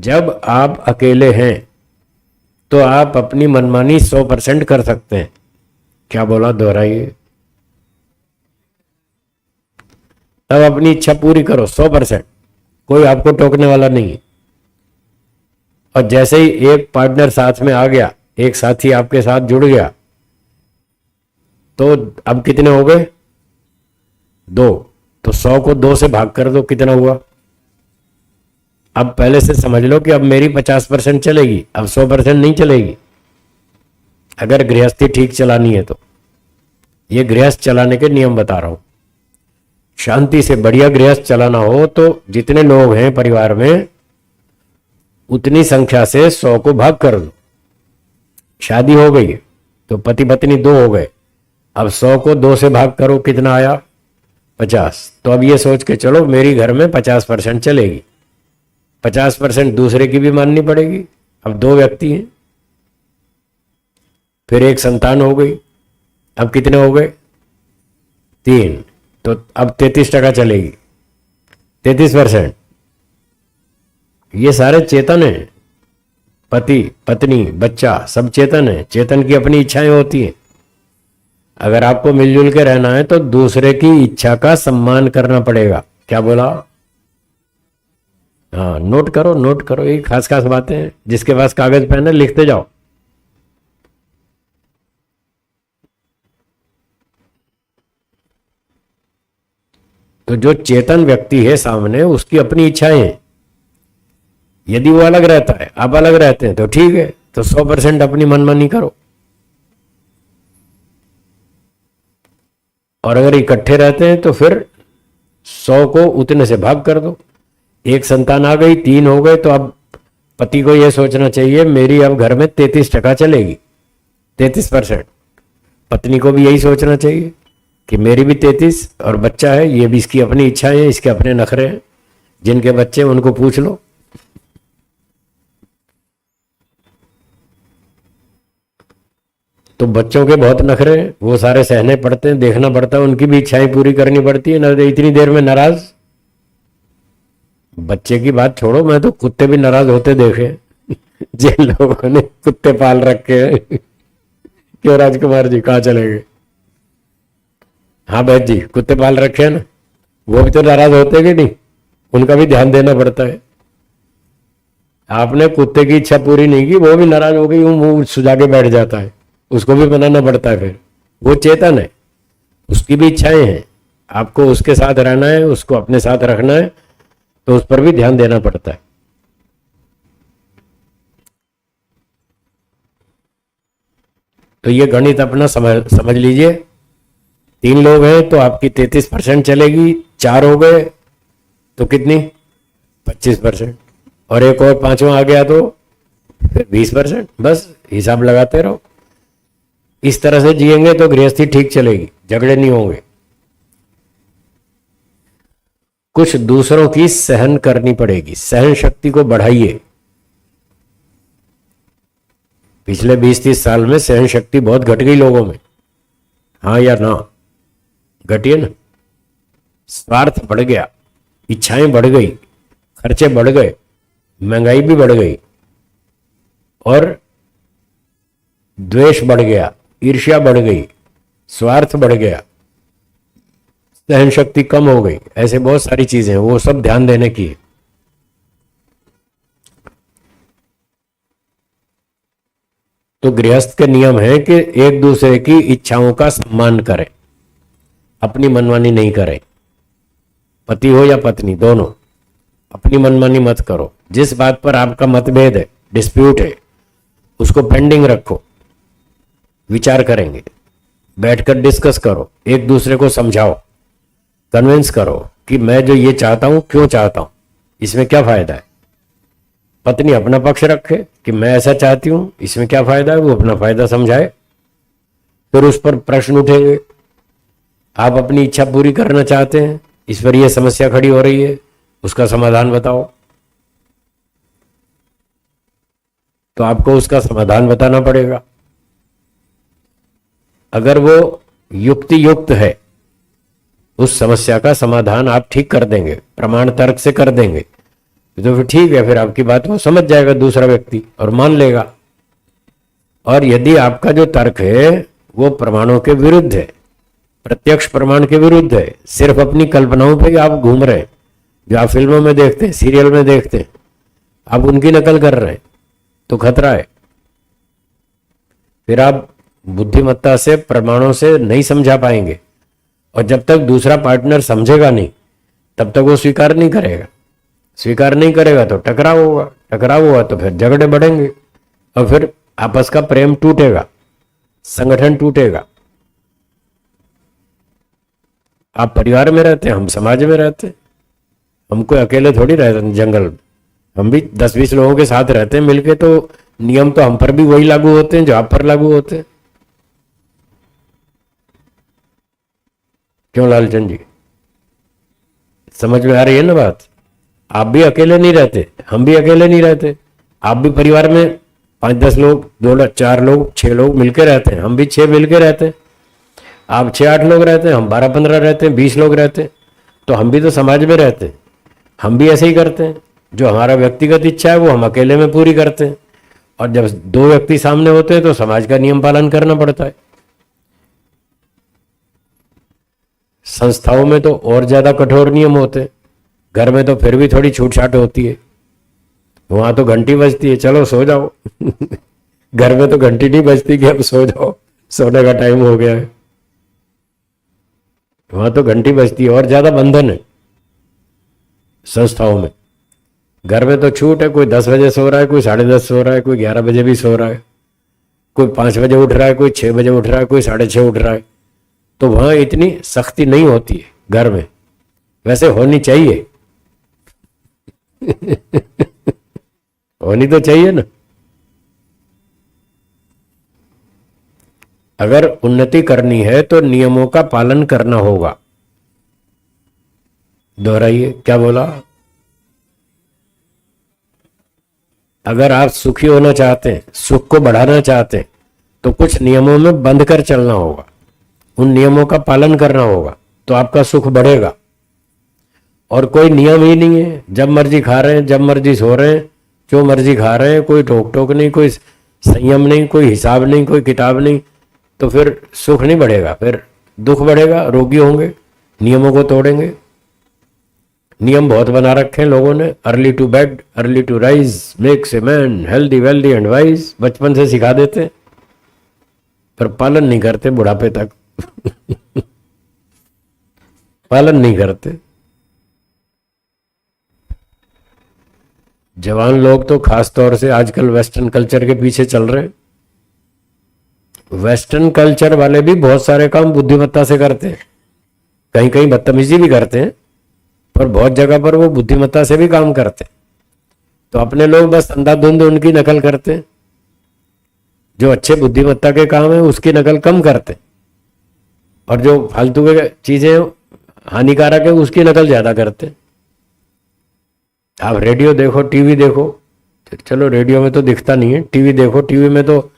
जब आप अकेले हैं तो आप अपनी मनमानी 100% कर सकते हैं। क्या बोला, दोहराइए। तब अपनी इच्छा पूरी करो 100%, कोई आपको टोकने वाला नहीं है। और जैसे ही एक पार्टनर साथ में आ गया, एक साथी आपके साथ जुड़ गया, तो अब कितने हो गए? 2। तो 100 को 2 से भाग कर दो, कितना हुआ? अब पहले से समझ लो कि अब मेरी 50% चलेगी, अब 100% नहीं चलेगी। अगर गृहस्थी ठीक चलानी है तो ये गृहस्थ चलाने के नियम बता रहा हूं। शांति से बढ़िया गृहस्थ चलाना हो तो जितने लोग हैं परिवार में उतनी संख्या से 100 को भाग कर दो। शादी हो गई तो पति पत्नी 2 हो गए, अब 100 को 2 से भाग करो, कितना आया? 50। तो अब ये सोच के चलो मेरी घर में 50% चलेगी, 50% दूसरे की भी माननी पड़ेगी। अब 2 व्यक्ति हैं, फिर एक संतान हो गई, अब कितने हो गए? 3। तो अब 33% चलेगी, 33%। ये सारे चेतन है, पति पत्नी बच्चा सब चेतन है। चेतन की अपनी इच्छाएं होती हैं। अगर आपको मिलजुल के रहना है तो दूसरे की इच्छा का सम्मान करना पड़ेगा। क्या बोला? हाँ, नोट करो नोट करो, ये खास खास बातें हैं। जिसके पास कागज पेन है लिखते जाओ। तो जो चेतन व्यक्ति है सामने, उसकी अपनी इच्छाएं हैं। यदि वो अलग रहता है, आप अलग रहते हैं, तो ठीक है, तो 100% अपनी मनमानी करो। और अगर इकट्ठे रहते हैं तो फिर 100 को उतने से भाग कर दो। एक संतान आ गई, 3 हो गए, तो अब पति को यह सोचना चाहिए मेरी अब घर में 33% चलेगी, 33%। पत्नी को भी यही सोचना चाहिए कि मेरी भी 33, और बच्चा है, ये भी इसकी अपनी इच्छाएं हैं, इसके अपने नखरे हैं। जिनके बच्चे उनको पूछ लो। तो बच्चों के बहुत नखरे हैं, वो सारे सहने पड़ते हैं, देखना पड़ता है, उनकी भी इच्छाएं पूरी करनी पड़ती है। न इतनी देर में नाराज। बच्चे की बात छोड़ो, मैं तो कुत्ते भी नाराज होते देखे जिन लोगों ने कुत्ते पाल रखे हैं। क्यों राजकुमार जी, कहाँ चले गए? हाँ बैद जी, कुत्ते पाल रखे हैं ना, वो भी तो नाराज होते कि नहीं? उनका भी ध्यान देना पड़ता है। आपने कुत्ते की इच्छा पूरी नहीं की, वो भी नाराज हो गई, वो मुंह सुझा के बैठ जाता है, उसको भी मनाना पड़ता है। फिर वो चेतन है, उसकी भी इच्छाएं हैं, आपको उसके साथ रहना है, उसको अपने साथ रखना है, तो उस पर भी ध्यान देना पड़ता है। तो ये गणित अपना समझ लीजिए। 3 लोग हैं तो आपकी 33% चलेगी, 4 हो गए तो कितनी? 25%। और एक और 5वां आ गया तो फिर 20%। बस हिसाब लगाते रहो। इस तरह से जिएंगे तो गृहस्थी ठीक चलेगी, झगड़े नहीं होंगे। कुछ दूसरों की सहन करनी पड़ेगी, सहन शक्ति को बढ़ाइए। पिछले 20-30 साल में सहन शक्ति बहुत घट गई लोगों में। हाँ या ना? घटी है ना? स्वार्थ बढ़ गया, इच्छाएं बढ़ गई, खर्चे बढ़ गए, महंगाई भी बढ़ गई, और द्वेष बढ़ गया, ईर्ष्या बढ़ गई, स्वार्थ बढ़ गया, सहन शक्ति कम हो गई। ऐसे बहुत सारी चीजें हैं, वो सब ध्यान देने की है। तो गृहस्थ के नियम है कि एक दूसरे की इच्छाओं का सम्मान करें, अपनी मनमानी नहीं करें। पति हो या पत्नी, दोनों अपनी मनमानी मत करो। जिस बात पर आपका मतभेद है, डिस्प्यूट है, उसको पेंडिंग रखो, विचार करेंगे, बैठकर डिस्कस करो, एक दूसरे को समझाओ, कन्विंस करो कि मैं जो ये चाहता हूं क्यों चाहता हूं, इसमें क्या फायदा है। पत्नी अपना पक्ष रखे कि मैं ऐसा चाहती हूं, इसमें क्या फायदा है, वो अपना फायदा समझाए। फिर उस पर प्रश्न उठेंगे, आप अपनी इच्छा पूरी करना चाहते हैं, इस पर यह समस्या खड़ी हो रही है, उसका समाधान बताओ। तो आपको उसका समाधान बताना पड़ेगा। अगर वो युक्ति युक्त है, उस समस्या का समाधान आप ठीक कर देंगे, प्रमाण तर्क से कर देंगे, तो फिर ठीक है, फिर आपकी बात वो समझ जाएगा दूसरा व्यक्ति और मान लेगा। और यदि आपका जो तर्क है वो प्रमाणों के विरुद्ध है, प्रत्यक्ष प्रमाण के विरुद्ध है, सिर्फ अपनी कल्पनाओं पे ही आप घूम रहे हैं, जो आप फिल्मों में देखते हैं, सीरियल में देखते हैं, आप उनकी नकल कर रहे हैं, तो खतरा है। फिर आप बुद्धिमत्ता से, प्रमाणों से नहीं समझा पाएंगे, और जब तक दूसरा पार्टनर समझेगा नहीं तब तक वो स्वीकार नहीं करेगा। स्वीकार नहीं करेगा तो टकराव होगा, टकराव हुआ तो फिर झगड़े बढ़ेंगे, और फिर आपस का प्रेम टूटेगा, संगठन टूटेगा। आप परिवार में रहते हैं, हम समाज में रहते हैं, हम कोई अकेले थोड़ी रहते हैं जंगल में, हम भी 10-20 लोगों के साथ रहते हैं मिलके, तो नियम तो हम पर भी वही लागू होते हैं जो आप पर लागू होते हैं। क्यों लालचंद जी, समझ में आ रही है ना बात? आप भी अकेले नहीं रहते, हम भी अकेले नहीं रहते, आप भी परिवार में 5-10 लोग, 2-4 लोग, 6 लोग मिलकर रहते हैं, हम भी 6 मिलकर रहते हैं। आप 6-8 लोग रहते हैं, हम 12-15 रहते हैं, 20 लोग रहते हैं, तो हम भी तो समाज में रहते हैं, हम भी ऐसे ही करते हैं। जो हमारा व्यक्तिगत इच्छा है वो हम अकेले में पूरी करते हैं, और जब 2 व्यक्ति सामने होते हैं तो समाज का नियम पालन करना पड़ता है। संस्थाओं में तो और ज्यादा कठोर नियम होते हैं, घर में तो फिर भी थोड़ी छूट छाट होती है, वहां तो घंटी बजती है, चलो सो जाओ घर में तो घंटी नहीं बजती कि अब सो जाओ, सोने का टाइम हो गया है, वहां तो घंटी बजती है, और ज्यादा बंधन है संस्थाओं में। घर में तो छूट है, कोई 10 बजे सो रहा है, कोई 10:30 सो रहा है, कोई 11 बजे भी सो रहा है, कोई 5 बजे उठ रहा है, कोई 6 बजे उठ रहा है, कोई 6:30 उठ रहा है, तो वहां इतनी सख्ती नहीं होती है घर में, वैसे होनी चाहिए होनी तो चाहिए ना। अगर उन्नति करनी है तो नियमों का पालन करना होगा। दोहराइए, क्या बोला? अगर आप सुखी होना चाहते हैं, सुख को बढ़ाना चाहते हैं, तो कुछ नियमों में बंध कर चलना होगा, उन नियमों का पालन करना होगा, तो आपका सुख बढ़ेगा। और कोई नियम ही नहीं है, जब मर्जी खा रहे हैं, जब मर्जी सो रहे हैं, जो मर्जी खा रहे हैं, कोई रोक टोक नहीं, कोई संयम नहीं, कोई हिसाब नहीं, कोई किताब नहीं, तो फिर सुख नहीं बढ़ेगा, फिर दुख बढ़ेगा, रोगी होंगे, नियमों को तोड़ेंगे। नियम बहुत बना रखे हैं लोगों ने, early to bed, early to rise makes a man healthy wealthy and wise, बचपन से सिखा देते पर पालन नहीं करते बुढ़ापे तक पालन नहीं करते। जवान लोग तो खास तौर से आजकल वेस्टर्न कल्चर के पीछे चल रहे हैं। वेस्टर्न कल्चर वाले भी बहुत सारे काम बुद्धिमत्ता से करते हैं, कहीं कहीं बदतमीजी भी करते हैं, पर बहुत जगह पर वो बुद्धिमत्ता से भी काम करते हैं। तो अपने लोग बस अंधाधुंध उनकी नकल करते हैं, जो अच्छे बुद्धिमत्ता के काम है उसकी नकल कम करते हैं, और जो फालतू के चीजें हानिकारक है उसकी नकल ज्यादा करते हैं। आप रेडियो देखो, टीवी देखो, चलो रेडियो में तो दिखता नहीं है, टीवी देखो, टीवी में तो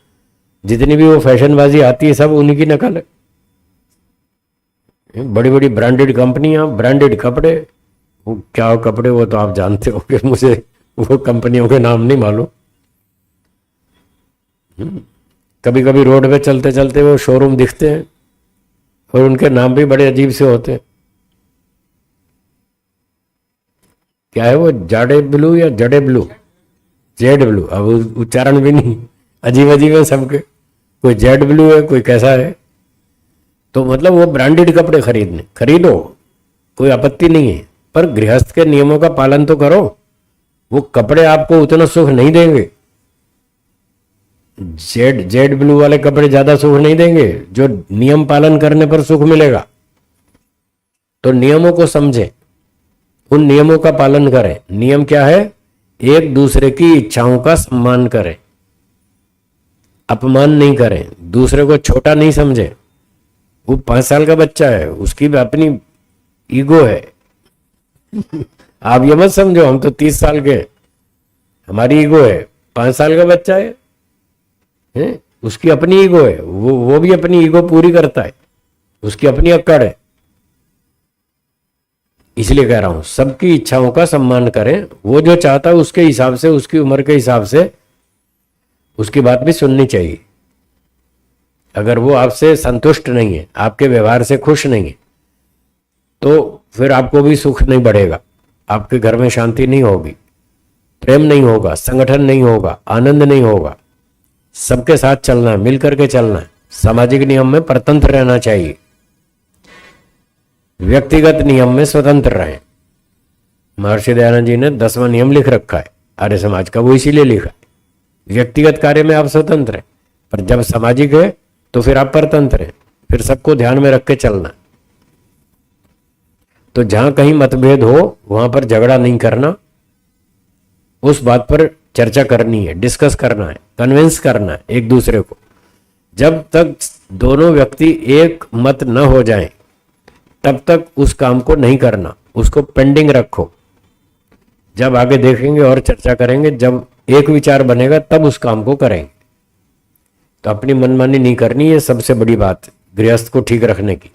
जितनी भी वो फैशनबाजी आती है सब उन्हीं की नकल है। बड़ी बड़ी ब्रांडेड कंपनियां, ब्रांडेड कपड़े, वो क्या कपड़े वो तो आप जानते हो कि मुझे वो कंपनियों के नाम नहीं मालूम। कभी कभी रोड पे चलते चलते वो शोरूम दिखते हैं और उनके नाम भी बड़े अजीब से होते हैं। क्या है वो, जाडे ब्लू या जडे ब्लू, जेड ब्लू, अब उच्चारण भी नहीं, अजीब अजीब है सबके, कोई जेड ब्लू है, कोई कैसा है। तो मतलब वो ब्रांडेड कपड़े खरीदो, कोई आपत्ति नहीं है, पर गृहस्थ के नियमों का पालन तो करो। वो कपड़े आपको उतना सुख नहीं देंगे, जेड ब्लू वाले कपड़े ज्यादा सुख नहीं देंगे, जो नियम पालन करने पर सुख मिलेगा। तो नियमों को समझें, उन नियमों का पालन करें। नियम क्या है? एक दूसरे की इच्छाओं का सम्मान करें, अपमान नहीं करें, दूसरे को छोटा नहीं समझे। वो 5 साल का बच्चा है, उसकी भी अपनी ईगो है आप ये मत समझो हम तो 30 साल के, हमारी ईगो है। 5 साल का बच्चा है? उसकी अपनी ईगो है, वो भी अपनी ईगो पूरी करता है, उसकी अपनी अक्कड़ है। इसलिए कह रहा हूं सबकी इच्छाओं का सम्मान करें, वो जो चाहता है उसके हिसाब से, उसकी उम्र के हिसाब से उसकी बात भी सुननी चाहिए। अगर वो आपसे संतुष्ट नहीं है, आपके व्यवहार से खुश नहीं है, तो फिर आपको भी सुख नहीं बढ़ेगा, आपके घर में शांति नहीं होगी, प्रेम नहीं होगा, संगठन नहीं होगा, आनंद नहीं होगा। सबके साथ चलना है, मिल करके चलना है, सामाजिक नियम में परतंत्र रहना चाहिए, व्यक्तिगत नियम में स्वतंत्र रहें। महर्षि दयानंद जी ने 10वां नियम लिख रखा है आर्य समाज का, वो इसीलिए लिखा है। व्यक्तिगत कार्य में आप स्वतंत्र हैं, पर जब सामाजिक है तो फिर आप परतंत्र हैं, फिर सबको ध्यान में रख के चलना। तो जहां कहीं मतभेद हो वहां पर झगड़ा नहीं करना, उस बात पर चर्चा करनी है, डिस्कस करना है, कन्विंस करना है एक दूसरे को। जब तक दोनों व्यक्ति एक मत न हो जाएं, तब तक उस काम को नहीं करना, उसको पेंडिंग रखो। जब आगे देखेंगे और चर्चा करेंगे, जब एक विचार बनेगा तब उस काम को करेंगे। तो अपनी मनमानी नहीं करनी, ये सबसे बड़ी बात है गृहस्थ को ठीक रखने की।